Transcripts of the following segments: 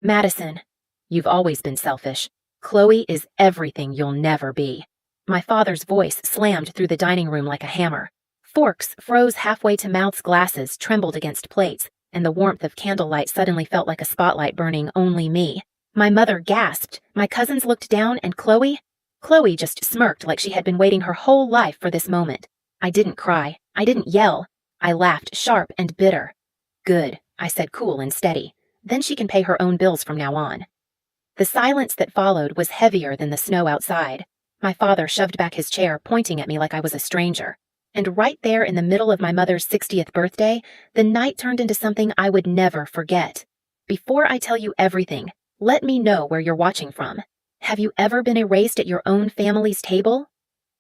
Madison, you've always been selfish. Chloe is everything you'll never be. My father's voice slammed through the dining room like a hammer. Forks froze halfway to mouths, glasses trembled against plates, and the warmth of candlelight suddenly felt like a spotlight burning only me. My mother gasped, my cousins looked down, and Chloe just smirked like she had been waiting her whole life for this moment. I didn't cry. I didn't yell. I laughed, sharp and bitter. Good, I said, cool and steady. Then she can pay her own bills from now on. The silence that followed was heavier than the snow outside. My father shoved back his chair, pointing at me like I was a stranger. And right there in the middle of my mother's 60th birthday, the night turned into something I would never forget. Before I tell you everything, let me know where you're watching from. Have you ever been erased at your own family's table?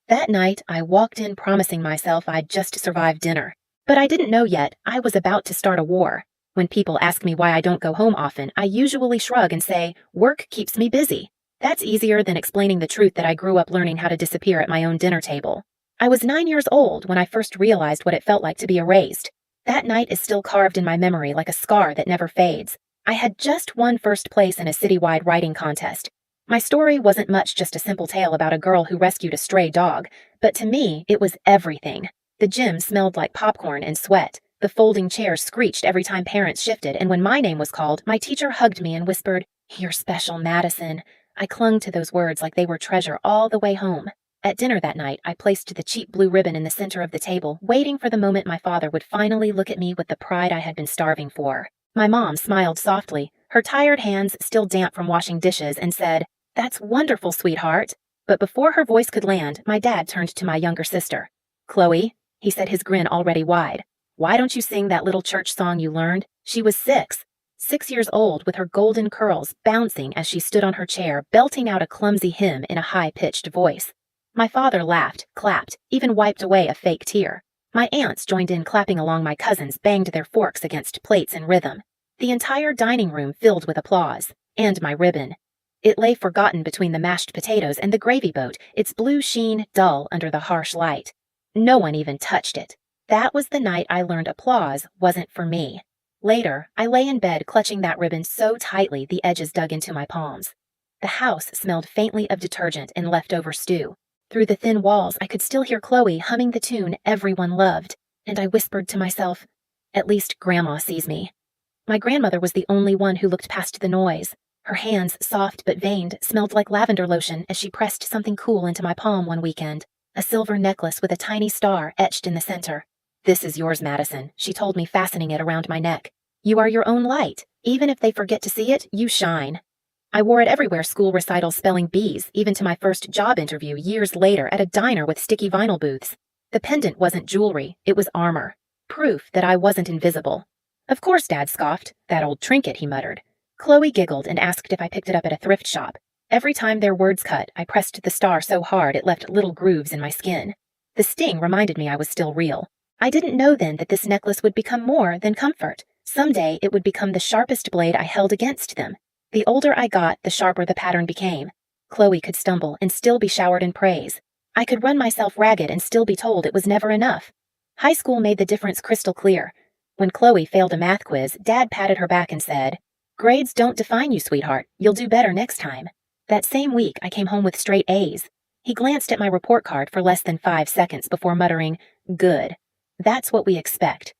That night, I walked in promising myself I'd just survived dinner. But I didn't know yet I was about to start a war. When people ask me why I don't go home often, I usually shrug and say, work keeps me busy. That's easier than explaining the truth that I grew up learning how to disappear at my own dinner table. I was 9 years old when I first realized what it felt like to be erased. That night is still carved in my memory like a scar that never fades. I had just won first place in a citywide writing contest. My story wasn't much, just a simple tale about a girl who rescued a stray dog, but to me, it was everything. The gym smelled like popcorn and sweat. The folding chairs screeched every time parents shifted, and when my name was called, my teacher hugged me and whispered, "You're special, Madison." I clung to those words like they were treasure all the way home. At dinner that night, I placed the cheap blue ribbon in the center of the table, waiting for the moment my father would finally look at me with the pride I had been starving for. My mom smiled softly, her tired hands still damp from washing dishes, and said, "That's wonderful, sweetheart." But before her voice could land, my dad turned to my younger sister. "Chloe," he said, his grin already wide, "why don't you sing that little church song you learned?" She was 6 years old, with her golden curls bouncing as she stood on her chair, belting out a clumsy hymn in a high-pitched voice. My father laughed, clapped, even wiped away a fake tear. My aunts joined in clapping along. My cousins banged their forks against plates in rhythm. The entire dining room filled with applause. And my ribbon. It lay forgotten between the mashed potatoes and the gravy boat, its blue sheen dull under the harsh light. No one even touched it. That was the night I learned applause wasn't for me. Later, I lay in bed clutching that ribbon so tightly the edges dug into my palms. The house smelled faintly of detergent and leftover stew. Through the thin walls, I could still hear Chloe humming the tune everyone loved, and I whispered to myself, "At least Grandma sees me." My grandmother was the only one who looked past the noise. Her hands, soft but veined, smelled like lavender lotion as she pressed something cool into my palm one weekend, a silver necklace with a tiny star etched in the center. "This is yours, Madison," she told me, fastening it around my neck. "You are your own light. Even if they forget to see it, you shine." I wore it everywhere, school recitals, spelling bees, even to my first job interview years later at a diner with sticky vinyl booths. The pendant wasn't jewelry, it was armor. Proof that I wasn't invisible. "Of course," Dad scoffed. "That old trinket," he muttered. Chloe giggled and asked if I picked it up at a thrift shop. Every time their words cut, I pressed the star so hard it left little grooves in my skin. The sting reminded me I was still real. I didn't know then that this necklace would become more than comfort. Someday it would become the sharpest blade I held against them. The older I got, the sharper the pattern became. Chloe could stumble and still be showered in praise. I could run myself ragged and still be told it was never enough. High school made the difference crystal clear. When Chloe failed a math quiz, Dad patted her back and said, "Grades don't define you, sweetheart. You'll do better next time." That same week, I came home with straight A's. He glanced at my report card for less than 5 seconds before muttering, "Good. That's what we expect."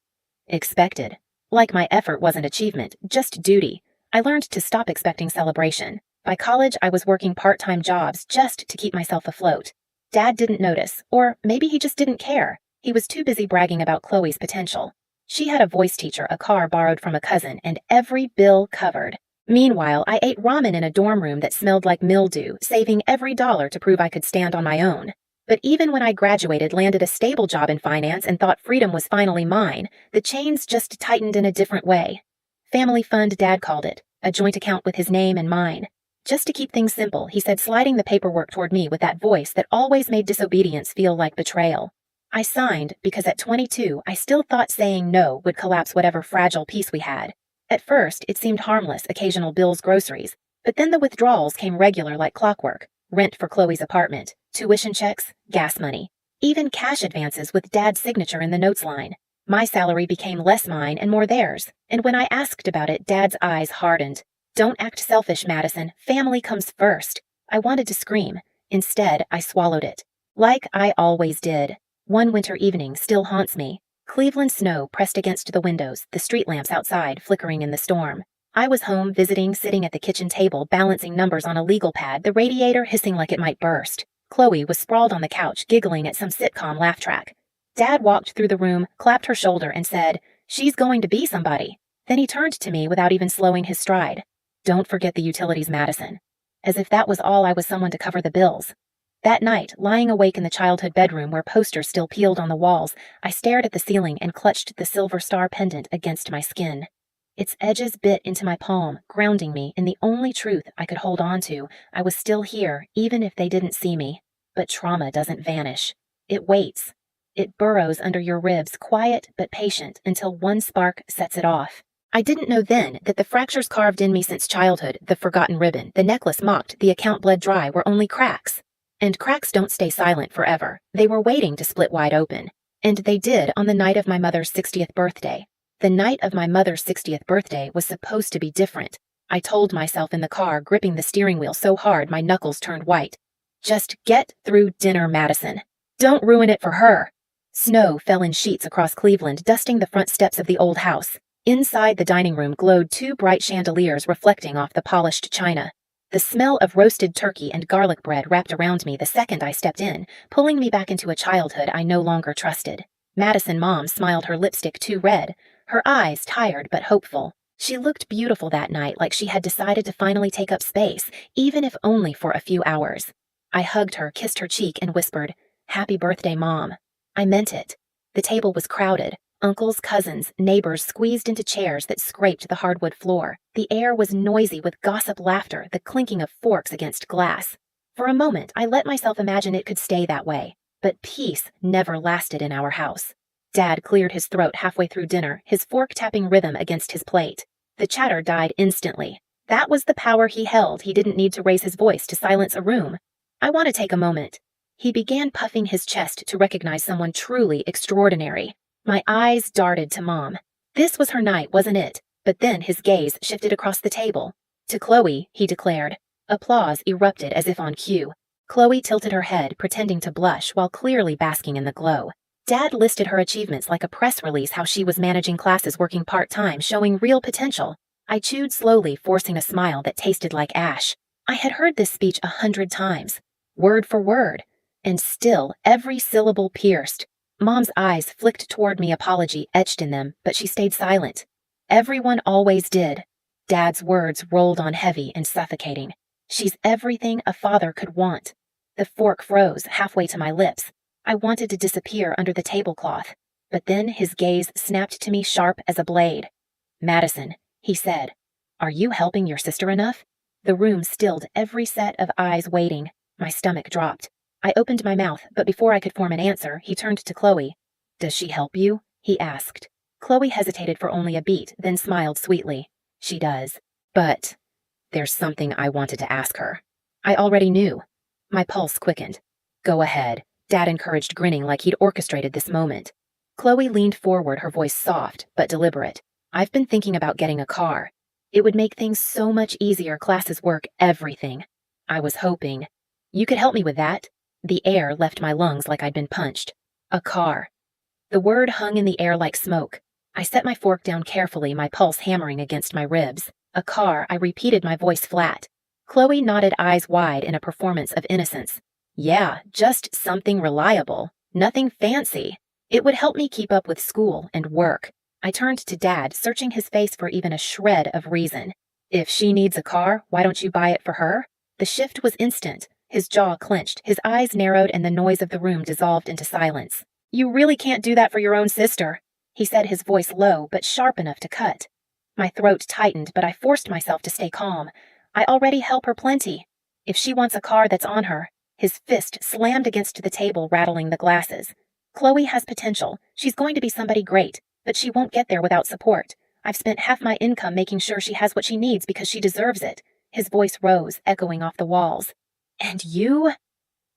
Expected. Like my effort wasn't achievement, just duty. I learned to stop expecting celebration. By college, I was working part-time jobs just to keep myself afloat. Dad didn't notice, or maybe he just didn't care. He was too busy bragging about Chloe's potential. She had a voice teacher, a car borrowed from a cousin, and every bill covered. Meanwhile, I ate ramen in a dorm room that smelled like mildew, saving every dollar to prove I could stand on my own. But even when I graduated, landed a stable job in finance, and thought freedom was finally mine, the chains just tightened in a different way. Family fund, Dad called it, a joint account with his name and mine. "Just to keep things simple," he said, sliding the paperwork toward me with that voice that always made disobedience feel like betrayal. I signed because at 22, I still thought saying no would collapse whatever fragile peace we had. At first, it seemed harmless, occasional bills, groceries, but then the withdrawals came regular like clockwork. Rent for Chloe's apartment, tuition checks, gas money, even cash advances with Dad's signature in the notes line. My salary became less mine and more theirs, and when I asked about it, Dad's eyes hardened. Don't act selfish, Madison. Family comes first. I wanted to scream. Instead, I swallowed it. Like I always did. One winter evening still haunts me. Cleveland snow pressed against the windows, the street lamps outside flickering in the storm. I was home visiting, sitting at the kitchen table, balancing numbers on a legal pad, the radiator hissing like it might burst. Chloe was sprawled on the couch, giggling at some sitcom laugh track. Dad walked through the room, clapped her shoulder, and said, "She's going to be somebody." Then he turned to me without even slowing his stride. "Don't forget the utilities, Madison." As if that was all, I was someone to cover the bills. That night, lying awake in the childhood bedroom where posters still peeled on the walls, I stared at the ceiling and clutched the silver star pendant against my skin. Its edges bit into my palm, grounding me in the only truth I could hold on to. I was still here, even if they didn't see me. But trauma doesn't vanish. It waits. It burrows under your ribs, quiet but patient, until one spark sets it off. I didn't know then that the fractures carved in me since childhood, the forgotten ribbon, the necklace mocked, the account bled dry, were only cracks. And cracks don't stay silent forever. They were waiting to split wide open. And they did on the night of my mother's 60th birthday. The night of my mother's 60th birthday was supposed to be different. I told myself in the car, gripping the steering wheel so hard my knuckles turned white. Just get through dinner, Madison. Don't ruin it for her. Snow fell in sheets across Cleveland, dusting the front steps of the old house. Inside the dining room glowed two bright chandeliers reflecting off the polished china. The smell of roasted turkey and garlic bread wrapped around me the second I stepped in, pulling me back into a childhood I no longer trusted. Madison Mom smiled, her lipstick too red, her eyes tired but hopeful. She looked beautiful that night, like she had decided to finally take up space, even if only for a few hours. I hugged her, kissed her cheek, and whispered, "Happy birthday, Mom." I meant it. The table was crowded. Uncles, cousins, neighbors squeezed into chairs that scraped the hardwood floor. The air was noisy with gossip laughter, the clinking of forks against glass. For a moment, I let myself imagine it could stay that way. But peace never lasted in our house. Dad cleared his throat halfway through dinner, his fork tapping rhythm against his plate. The chatter died instantly. That was the power he held. He didn't need to raise his voice to silence a room. "I want to take a moment." He began puffing his chest to recognize someone truly extraordinary. My eyes darted to Mom. This was her night, wasn't it? But then his gaze shifted across the table. "To Chloe," he declared. Applause erupted as if on cue. Chloe tilted her head, pretending to blush while clearly basking in the glow. Dad listed her achievements like a press release, how she was managing classes, working part-time, showing real potential. I chewed slowly, forcing a smile that tasted like ash. I had heard this speech 100 times, word for word, and still every syllable pierced. Mom's eyes flicked toward me, apology etched in them, but she stayed silent. Everyone always did. Dad's words rolled on heavy and suffocating. "She's everything a father could want." The fork froze halfway to my lips. I wanted to disappear under the tablecloth, but then his gaze snapped to me sharp as a blade. "Madison," he said, "are you helping your sister enough?" The room stilled, every set of eyes waiting. My stomach dropped. I opened my mouth, but before I could form an answer, he turned to Chloe. "Does she help you?" he asked. Chloe hesitated for only a beat, then smiled sweetly. "She does. But there's something I wanted to ask her." I already knew. My pulse quickened. "Go ahead," Dad encouraged, grinning like he'd orchestrated this moment. Chloe leaned forward, her voice soft but deliberate. "I've been thinking about getting a car. It would make things so much easier, classes, work, everything. I was hoping you could help me with that." The air left my lungs like I'd been punched. A car. The word hung in the air like smoke. I set my fork down carefully, my pulse hammering against my ribs. "A car," I repeated, my voice flat. Chloe nodded, eyes wide in a performance of innocence. "Yeah, just something reliable. Nothing fancy. It would help me keep up with school and work." I turned to Dad, searching his face for even a shred of reason. "If she needs a car, why don't you buy it for her?" The shift was instant. His jaw clenched, his eyes narrowed, and the noise of the room dissolved into silence. "You really can't do that for your own sister," he said, his voice low but sharp enough to cut. My throat tightened, but I forced myself to stay calm. "I already help her plenty. If she wants a car, that's on her." His fist slammed against the table, rattling the glasses. "Chloe has potential. She's going to be somebody great, but she won't get there without support. I've spent half my income making sure she has what she needs because she deserves it." His voice rose, echoing off the walls. "And you?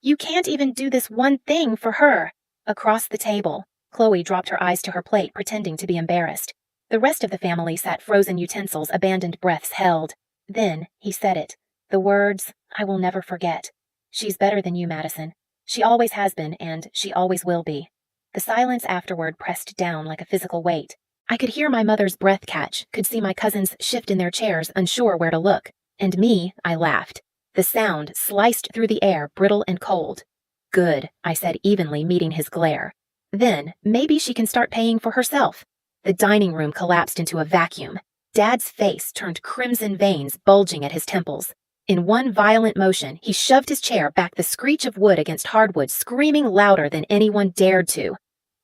You can't even do this one thing for her." Across the table, Chloe dropped her eyes to her plate, pretending to be embarrassed. The rest of the family sat, frozen utensils, abandoned breaths held. Then he said it. The words I will never forget. She's better than you, Madison. She always has been, and she always will be. The silence afterward pressed down like a physical weight. I could hear my mother's breath catch, could see my cousins shift in their chairs, unsure where to look. And me, I laughed. The sound sliced through the air, brittle and cold. Good, I said evenly, meeting his glare. Then, maybe she can start paying for herself. The dining room collapsed into a vacuum. Dad's face turned crimson, veins bulging at his temples. In one violent motion, he shoved his chair back, the screech of wood against hardwood screaming louder than anyone dared to.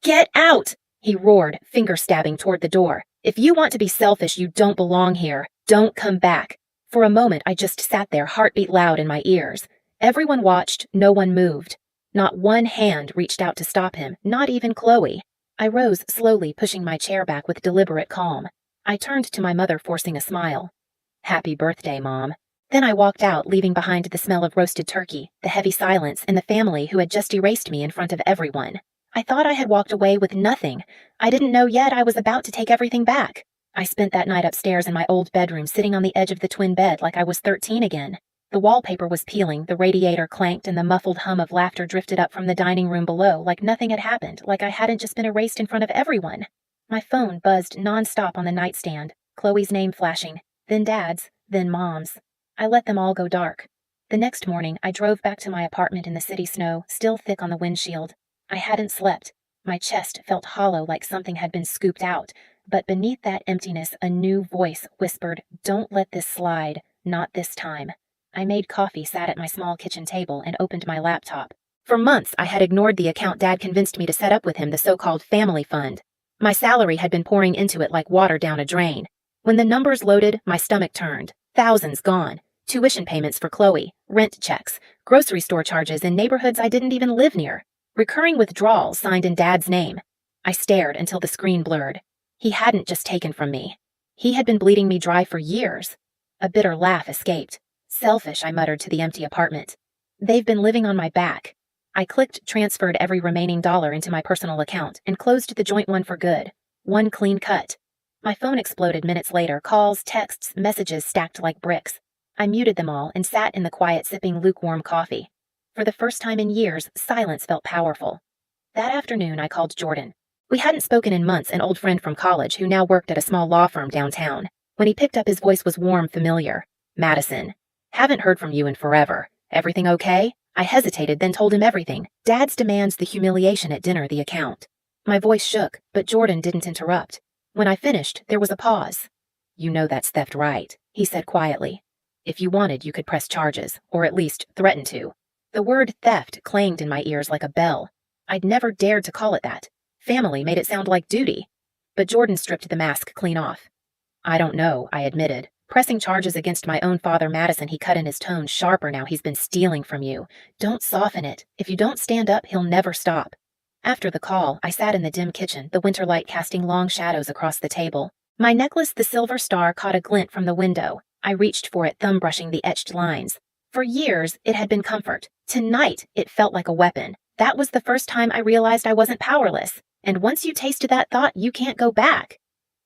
"Get out!" he roared, finger stabbing toward the door. "If you want to be selfish, you don't belong here. Don't come back." For a moment, I just sat there, heartbeat loud in my ears. Everyone watched, no one moved. Not one hand reached out to stop him, not even Chloe. I rose slowly, pushing my chair back with deliberate calm. I turned to my mother, forcing a smile. "Happy birthday, Mom." Then I walked out, leaving behind the smell of roasted turkey, the heavy silence, and the family who had just erased me in front of everyone. I thought I had walked away with nothing. I didn't know yet I was about to take everything back. I spent that night upstairs in my old bedroom, sitting on the edge of the twin bed like I was 13 again. The wallpaper was peeling, the radiator clanked, and the muffled hum of laughter drifted up from the dining room below, like nothing had happened, like I hadn't just been erased in front of everyone. My phone buzzed nonstop on the nightstand, Chloe's name flashing, then Dad's, then Mom's. I let them all go dark. The next morning, I drove back to my apartment in the city snow, still thick on the windshield. I hadn't slept. My chest felt hollow, like something had been scooped out, but beneath that emptiness, a new voice whispered, "Don't let this slide, not this time." I made coffee, sat at my small kitchen table, and opened my laptop. For months, I had ignored the account Dad convinced me to set up with him, the so-called family fund. My salary had been pouring into it like water down a drain. When the numbers loaded, my stomach turned. Thousands gone. Tuition payments for Chloe, rent checks, grocery store charges in neighborhoods I didn't even live near. Recurring withdrawals signed in Dad's name. I stared until the screen blurred. He hadn't just taken from me. He had been bleeding me dry for years. A bitter laugh escaped. "Selfish," I muttered to the empty apartment. "They've been living on my back." I clicked, transferred every remaining dollar into my personal account, and closed the joint one for good. One clean cut. My phone exploded minutes later, calls, texts, messages stacked like bricks. I muted them all and sat in the quiet, sipping lukewarm coffee. For the first time in years, silence felt powerful. That afternoon, I called Jordan. We hadn't spoken in months, an old friend from college who now worked at a small law firm downtown. When he picked up, his voice was warm, familiar. "Madison, haven't heard from you in forever. Everything okay?" I hesitated, then told him everything. Dad's demands, the humiliation at dinner, the account. My voice shook, but Jordan didn't interrupt. When I finished, there was a pause. "You know that's theft, right?" he said quietly. "If you wanted, you could press charges, or at least threaten to." The word theft clanged in my ears like a bell. I'd never dared to call it that. Family made it sound like duty. But Jordan stripped the mask clean off. "I don't know," I admitted. "Pressing charges against my own father, Madison," he cut in, his tone sharper now. "He's been stealing from you. Don't soften it. If you don't stand up, he'll never stop." After the call, I sat in the dim kitchen, the winter light casting long shadows across the table. My necklace, the silver star, caught a glint from the window. I reached for it, thumb brushing the etched lines. For years, it had been comfort. Tonight, it felt like a weapon. That was the first time I realized I wasn't powerless. And once you tasted that thought, you can't go back.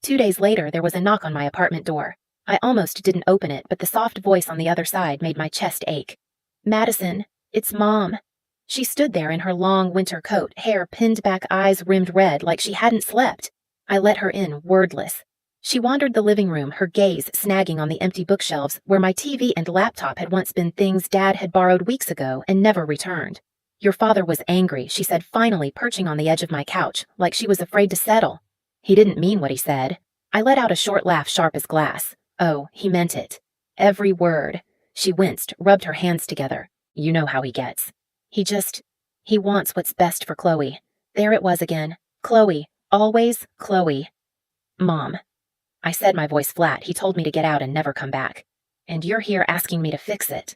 2 days later, there was a knock on my apartment door. I almost didn't open it, but the soft voice on the other side made my chest ache. "Madison, it's Mom." She stood there in her long winter coat, hair pinned back, eyes rimmed red, like she hadn't slept. I let her in, wordless. She wandered the living room, her gaze snagging on the empty bookshelves where my TV and laptop had once been, things Dad had borrowed weeks ago and never returned. "Your father was angry," she said, finally perching on the edge of my couch, like she was afraid to settle. "He didn't mean what he said." I let out a short laugh, sharp as glass. "Oh, he meant it. Every word." She winced, rubbed her hands together. "You know how he gets. He wants what's best for Chloe." There it was again. Chloe. Always Chloe. "Mom." I said, my voice flat. "He told me to get out and never come back. And you're here asking me to fix it."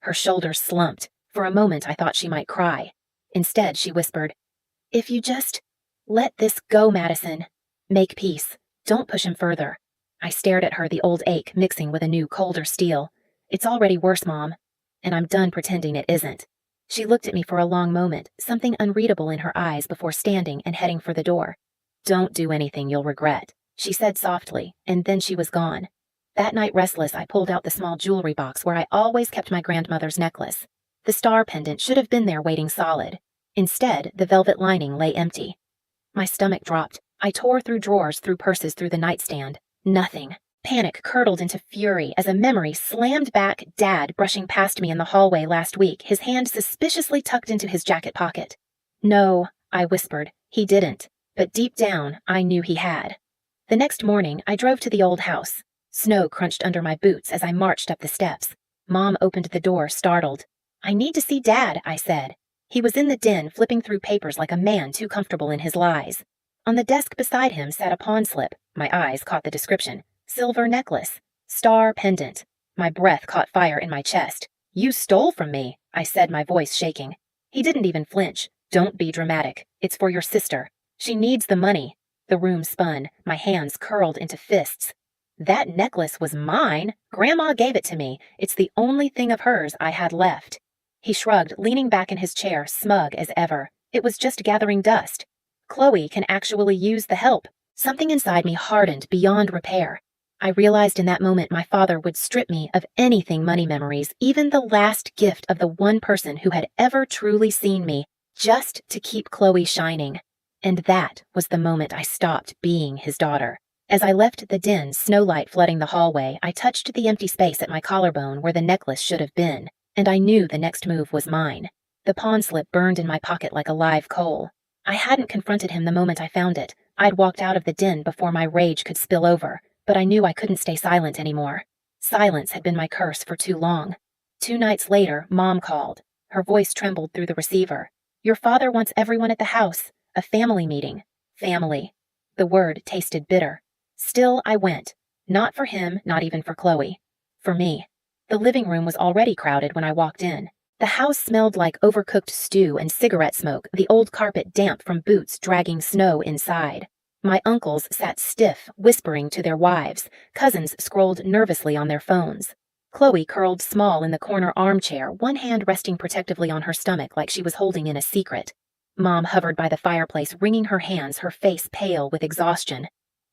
Her shoulders slumped. For a moment, I thought she might cry. Instead, she whispered, "If you just let this go, Madison. Make peace. Don't push him further." I stared at her, the old ache mixing with a new, colder steel. "It's already worse, Mom. And I'm done pretending it isn't." She looked at me for a long moment, something unreadable in her eyes, before standing and heading for the door. "Don't do anything you'll regret," she said softly, and then she was gone. That night, restless, I pulled out the small jewelry box where I always kept my grandmother's necklace. The star pendant should have been there waiting solid. Instead, the velvet lining lay empty. My stomach dropped. I tore through drawers, through purses, through the nightstand. Nothing. Panic curdled into fury as a memory slammed back. Dad brushing past me in the hallway last week, his hand suspiciously tucked into his jacket pocket. No, I whispered. He didn't. But deep down, I knew he had. The next morning, I drove to the old house. Snow crunched under my boots as I marched up the steps. Mom opened the door, startled. "I need to see Dad," I said. He was in the den, flipping through papers like a man too comfortable in his lies. On the desk beside him sat a pawn slip. My eyes caught the description. Silver necklace. Star pendant. My breath caught fire in my chest. "You stole from me," I said, my voice shaking. He didn't even flinch. "Don't be dramatic. It's for your sister. She needs the money." The room spun. My hands curled into fists. That necklace was mine. Grandma gave it to me. It's the only thing of hers I had left. He shrugged, leaning back in his chair, smug as ever. It was just gathering dust. Chloe can actually use the help. Something inside me hardened beyond repair. I realized in that moment my father would strip me of anything money memories, even the last gift of the one person who had ever truly seen me, just to keep Chloe shining. And that was the moment I stopped being his daughter. As I left the den, snowlight flooding the hallway, I touched the empty space at my collarbone where the necklace should have been, and I knew the next move was mine. The pawn slip burned in my pocket like a live coal. I hadn't confronted him the moment I found it. I'd walked out of the den before my rage could spill over, but I knew I couldn't stay silent anymore. Silence had been my curse for too long. 2 nights later, Mom called. Her voice trembled through the receiver. "Your father wants everyone at the house. A family meeting." Family. The word tasted bitter. Still, I went. Not for him, not even for Chloe. For me. The living room was already crowded when I walked in. The house smelled like overcooked stew and cigarette smoke, the old carpet damp from boots dragging snow inside. My uncles sat stiff, whispering to their wives. Cousins scrolled nervously on their phones. Chloe curled small in the corner armchair, one hand resting protectively on her stomach like she was holding in a secret. Mom hovered by the fireplace, wringing her hands, her face pale with exhaustion.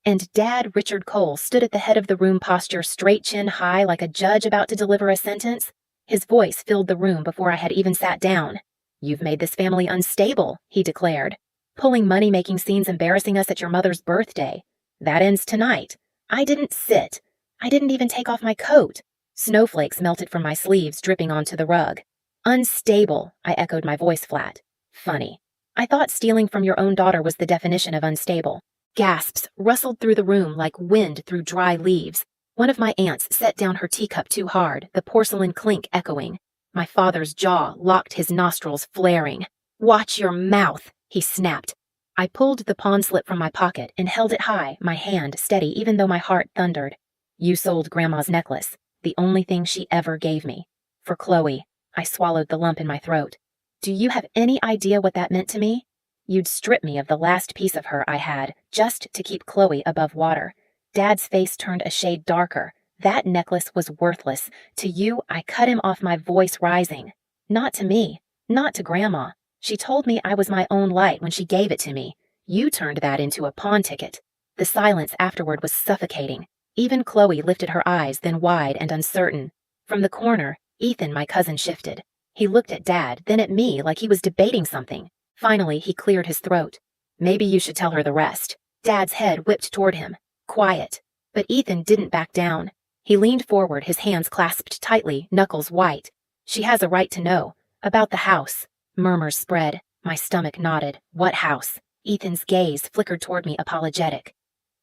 And Dad Richard Cole stood at the head of the room, posture straight, chin high, like a judge about to deliver a sentence. His voice filled the room before I had even sat down. "You've made this family unstable," he declared. "Pulling money-making scenes, embarrassing us at your mother's birthday. That ends tonight." I didn't sit. I didn't even take off my coat. Snowflakes melted from my sleeves, dripping onto the rug. "Unstable," I echoed, my voice flat. "Funny. I thought stealing from your own daughter was the definition of unstable." Gasps rustled through the room like wind through dry leaves. One of my aunts set down her teacup too hard, the porcelain clink echoing. My father's jaw locked, his nostrils flaring. "Watch your mouth," he snapped. I pulled the pawn slip from my pocket and held it high, my hand steady even though my heart thundered. "You sold Grandma's necklace, the only thing she ever gave me. For Chloe." I swallowed the lump in my throat. "Do you have any idea what that meant to me? You'd strip me of the last piece of her I had, just to keep Chloe above water." Dad's face turned a shade darker. "That necklace was worthless. To you, I cut him off," my voice rising. "Not to me. Not to Grandma. She told me I was my own light when she gave it to me. You turned that into a pawn ticket." The silence afterward was suffocating. Even Chloe lifted her eyes, then wide and uncertain. From the corner, Ethan, my cousin, shifted. He looked at Dad, then at me like he was debating something. Finally, he cleared his throat. "Maybe you should tell her the rest." Dad's head whipped toward him. Quiet. But Ethan didn't back down. He leaned forward, his hands clasped tightly, knuckles white. "She has a right to know. About the house." Murmurs spread. My stomach knotted. "What house?" Ethan's gaze flickered toward me, apologetic.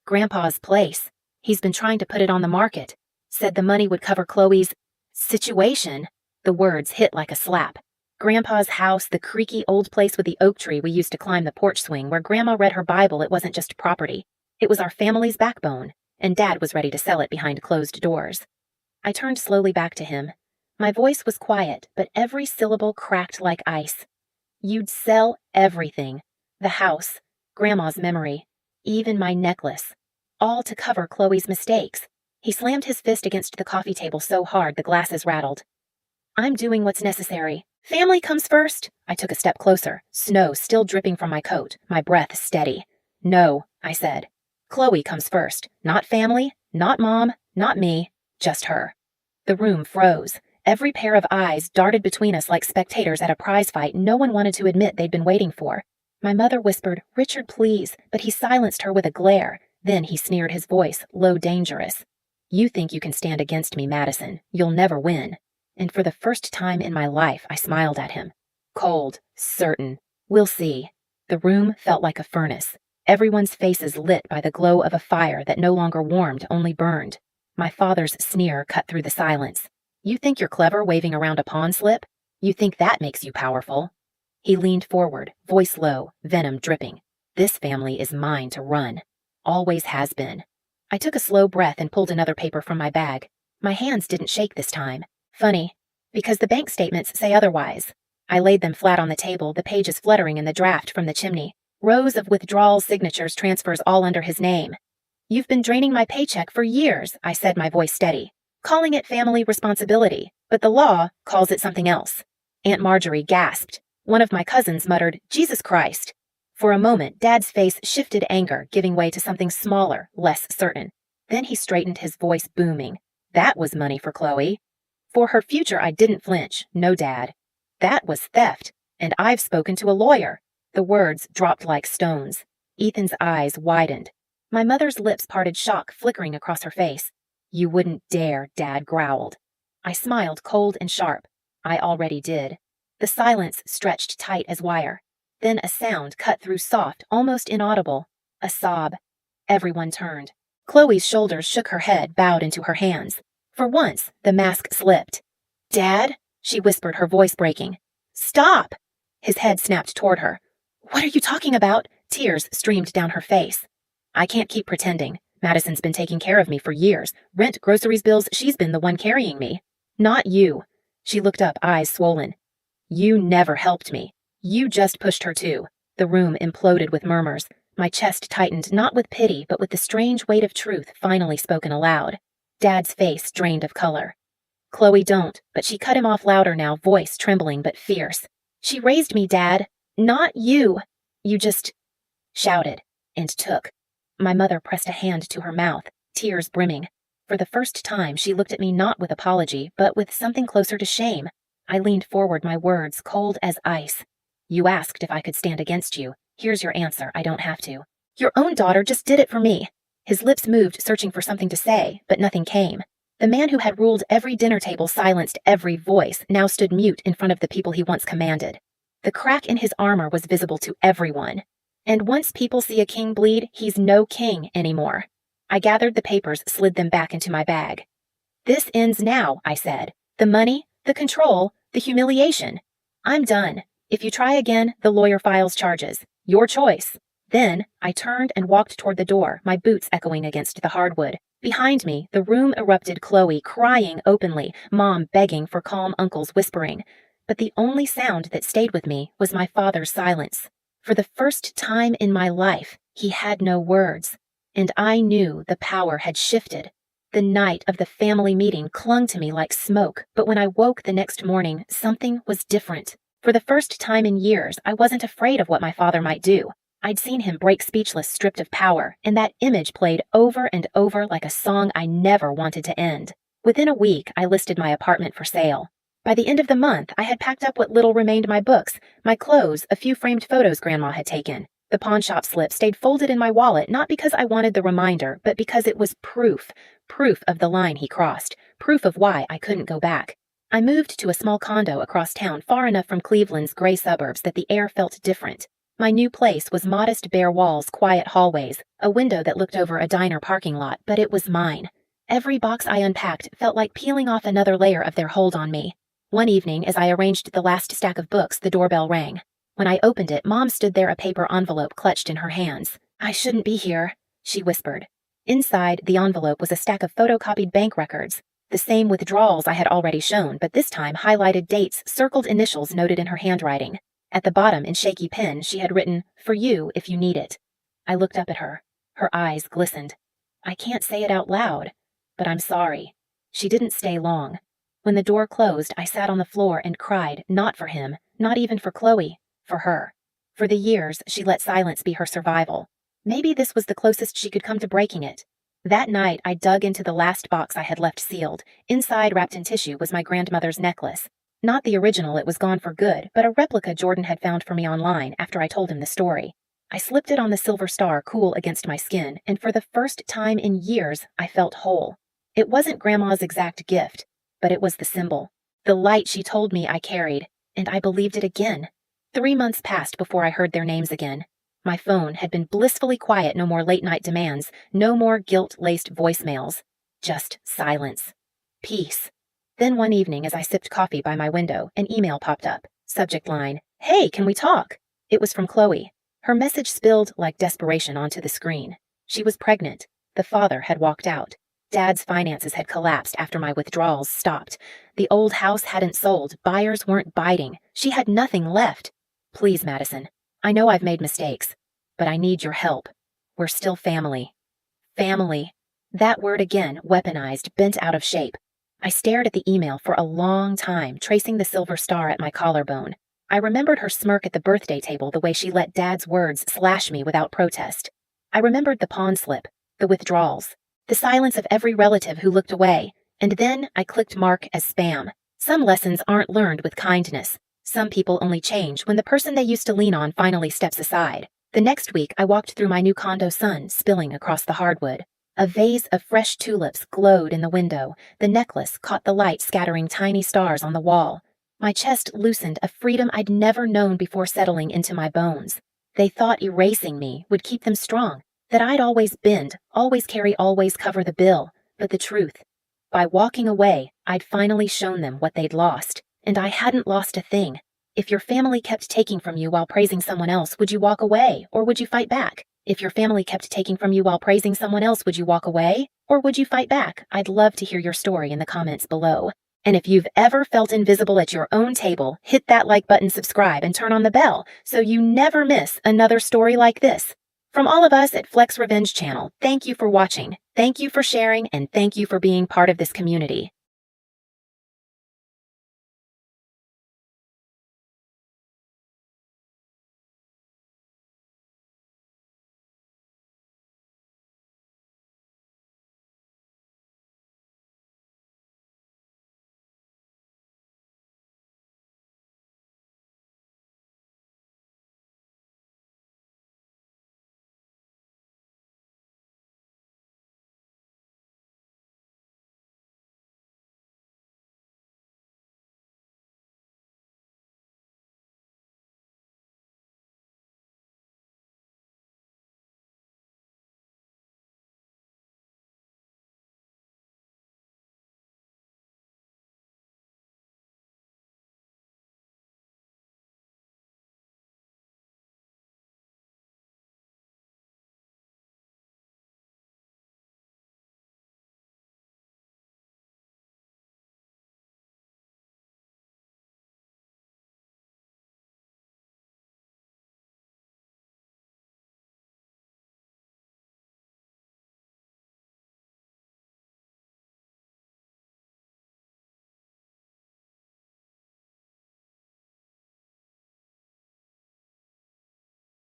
"Grandpa's place. He's been trying to put it on the market. Said the money would cover Chloe's situation." The words hit like a slap. Grandpa's house, the creaky old place with the oak tree we used to climb the porch swing, where Grandma read her Bible. It wasn't just property. It was our family's backbone, and Dad was ready to sell it behind closed doors. I turned slowly back to him. My voice was quiet, but every syllable cracked like ice. "You'd sell everything. The house, Grandma's memory, even my necklace. All to cover Chloe's mistakes." He slammed his fist against the coffee table so hard the glasses rattled. "I'm doing what's necessary. Family comes first." I took a step closer, snow still dripping from my coat, my breath steady. "No," I said. "Chloe comes first. Not family, not Mom, Not me, just her. The room froze. Every pair of eyes darted between us like spectators at a prize fight no one wanted to admit they'd been waiting for. My mother whispered, "Richard, please," but he silenced her with a glare. Then he sneered, his voice low, dangerous. "You think you can stand against me, Madison. You'll never win." And for the first time in my life, I smiled at him. Cold, certain. We'll see. The room felt like a furnace. Everyone's faces lit by the glow of a fire that no longer warmed, only burned. My father's sneer cut through the silence. "You think you're clever waving around a pawn slip? You think that makes you powerful?" He leaned forward, voice low, venom dripping. "This family is mine to run. Always has been." I took a slow breath and pulled another paper from my bag. My hands didn't shake this time. Funny, because the bank statements say otherwise. I laid them flat on the table, the pages fluttering in the draft from the chimney. Rows of withdrawals, signatures, transfers, all under his name. "You've been draining my paycheck for years," I said, my voice steady, "calling it family responsibility, but the law calls it something else." Aunt Marjorie gasped. One of my cousins muttered, "Jesus Christ." For a moment, Dad's face shifted, anger giving way to something smaller, less certain. Then he straightened, his voice booming. "That was money for Chloe. For her future, I didn't flinch. No, Dad. That was theft, and I've spoken to a lawyer." The words dropped like stones. Ethan's eyes widened. My mother's lips parted, shock flickering across her face. "You wouldn't dare," Dad growled. I smiled, cold and sharp. I already did. The silence stretched tight as wire. Then a sound cut through, soft, almost inaudible. A sob. Everyone turned. Chloe's shoulders shook, her head bowed into her hands. For once, the mask slipped. "Dad?" she whispered, her voice breaking. "Stop!" His head snapped toward her. "What are you talking about?" Tears streamed down her face. "I can't keep pretending. Madison's been taking care of me for years. Rent, groceries, bills, she's been the one carrying me. Not you." She looked up, eyes swollen. "You never helped me. You just pushed her too." The room imploded with murmurs. My chest tightened, not with pity, but with the strange weight of truth finally spoken aloud. Dad's face drained of color. "Chloe, don't," but she cut him off louder now, voice trembling but fierce. "She raised me, Dad. Not you. You just shouted and took." My mother pressed a hand to her mouth, tears brimming. For the first time, she looked at me not with apology, but with something closer to shame. I leaned forward, my words cold as ice. "You asked if I could stand against you. Here's your answer. I don't have to." "Your own daughter just did it for me." His lips moved, searching for something to say, but nothing came. The man who had ruled every dinner table, silenced every voice, now stood mute in front of the people he once commanded. The crack in his armor was visible to everyone. And once people see a king bleed, he's no king anymore. I gathered the papers, slid them back into my bag. "This ends now," I said. "The money, the control, the humiliation. I'm done. If you try again, the lawyer files charges. Your choice." Then I turned and walked toward the door, my boots echoing against the hardwood. Behind me, the room erupted, Chloe crying openly, Mom begging for calm, uncles whispering. But the only sound that stayed with me was my father's silence. For the first time in my life, he had no words. And I knew the power had shifted. The night of the family meeting clung to me like smoke, but when I woke the next morning, something was different. For the first time in years, I wasn't afraid of what my father might do. I'd seen him break speechless, stripped of power, and that image played over and over like a song I never wanted to end. Within a week, I listed my apartment for sale. By the end of the month, I had packed up what little remained: my books, my clothes, a few framed photos Grandma had taken. The pawnshop slip stayed folded in my wallet, not because I wanted the reminder, but because it was proof of the line he crossed, proof of why I couldn't go back. I moved to a small condo across town, far enough from Cleveland's gray suburbs that the air felt different. My new place was modest, bare walls, quiet hallways, a window that looked over a diner parking lot, but it was mine. Every box I unpacked felt like peeling off another layer of their hold on me. One evening, as I arranged the last stack of books, the doorbell rang. When I opened it, Mom stood there, a paper envelope clutched in her hands. "I shouldn't be here," she whispered. Inside the envelope was a stack of photocopied bank records, the same withdrawals I had already shown, but this time highlighted dates, circled initials noted in her handwriting. At the bottom, in shaky pen, she had written, "For you, if you need it." I looked up at her. Her eyes glistened. I can't say it out loud, but I'm sorry. She didn't stay long. When the door closed, I sat on the floor and cried, not for him, not even for Chloe, for her. For the years, she let silence be her survival. Maybe this was the closest she could come to breaking it. That night, I dug into the last box I had left sealed. Inside, wrapped in tissue, was my grandmother's necklace. Not the original, it was gone for good, but a replica Jordan had found for me online after I told him the story. I slipped it on the silver star cool against my skin, and for the first time in years, I felt whole. It wasn't Grandma's exact gift, but it was the symbol. The light she told me I carried, and I believed it again. 3 months passed before I heard their names again. My phone had been blissfully quiet, no more late-night demands, no more guilt-laced voicemails. Just silence. Peace. Then one evening, as I sipped coffee by my window, an email popped up. Subject line, "Hey, can we talk?" It was from Chloe. Her message spilled like desperation onto the screen. She was pregnant. The father had walked out. Dad's finances had collapsed after my withdrawals stopped. The old house hadn't sold. Buyers weren't biting. She had nothing left. Please, Madison. I know I've made mistakes, but I need your help. We're still family. Family. That word again, weaponized, bent out of shape. I stared at the email for a long time, tracing the silver star at my collarbone. I remembered her smirk at the birthday table, the way she let Dad's words slash me without protest. I remembered the pawn slip, the withdrawals, the silence of every relative who looked away, and then I clicked mark as spam. Some lessons aren't learned with kindness. Some people only change when the person they used to lean on finally steps aside. The next week, I walked through my new condo sun, spilling across the hardwood. A vase of fresh tulips glowed in the window. The necklace caught the light, scattering tiny stars on the wall. My chest loosened, a freedom I'd never known before settling into my bones. They thought erasing me would keep them strong, that I'd always bend, always carry, always cover the bill. But the truth, by walking away, I'd finally shown them what they'd lost, and I hadn't lost a thing. If your family kept taking from you while praising someone else, would you walk away, or would you fight back? If your family kept taking from you while praising someone else, would you walk away, or would you fight back? I'd love to hear your story in the comments below. And if you've ever felt invisible at your own table, hit that like button, subscribe, and turn on the bell so you never miss another story like this. From all of us at Flex Revenge Channel, thank you for watching, thank you for sharing, and thank you for being part of this community.